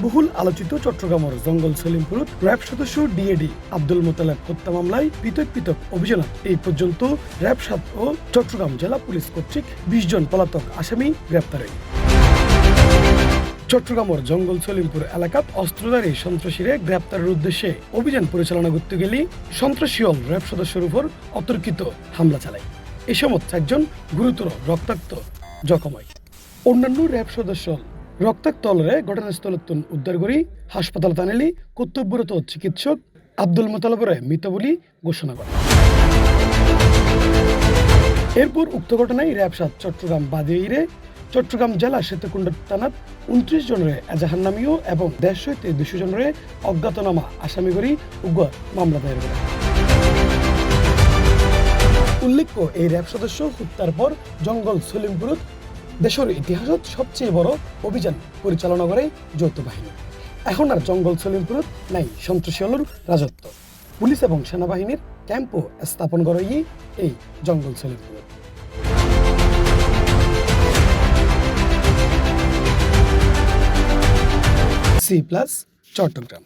বহুল আলোচিত চট্টগ্রামের জঙ্গল সলিমপুরত র্যাব সদস্য ডিএডি আব্দুল মোতালেব হত্যা মামলায় পৃথক পৃথক অভিযানত এই পর্যন্ত র্যাব ৭ ও চট্টগ্রাম জেলা পুলিশ কর্তৃক ২০ জন পলাতক আসামি গ্রেপ্তার হয়। চট্টগ্রামের জঙ্গল সলিমপুর এলাকাত অস্ত্রধারী সন্ত্রাসীরা গ্রেপ্তারের উদ্দেশ্যে অভিযান পরিচালনা করতে গেলে সন্ত্রাসী র্যাব সদস্যের উপর অতর্কিত হামলা চালায়। এ সময় ৪ জন গুরুতর রক্তাক্ত জখম হয়। অন্যান্য র্যাব সদস্য রক্তাক্ত অলরে ঘটনাস্থল উদ্ধার করে হাসপাতাল টানেলি কর্তব্যরত চিকিৎসক আব্দুল মোতালেবরে মৃত বলে ঘোষণা করে। এরপর উক্ত ঘটনায় র্যাব ৭ চট্টগ্রাম বাদিয়ে চট্টগ্রাম জেলা সেতুকুণ্ড থানাত ২৯ জনের এজাহার নামীয় এবং ১৫০-২০০ জনের অজ্ঞাতনামা আসামি করে উগ্র মামলা দায়ের করে। উল্লেখ্য, এই র্যাব সদস্য হত্যার পর জঙ্গল সলিমপুরত দেশের ইতিহাসত সবচেয়ে বড় অভিযান পরিচালনা করে যৌথ বাহিনী। এখন আর জঙ্গল সলিমপুরত নাই সন্ত্রাসী রাজত্ব। পুলিশ এবং সেনাবাহিনীর ক্যাম্পও স্থাপন করে এই জঙ্গল সলিমপুরত। C+ চট্টগ্রাম।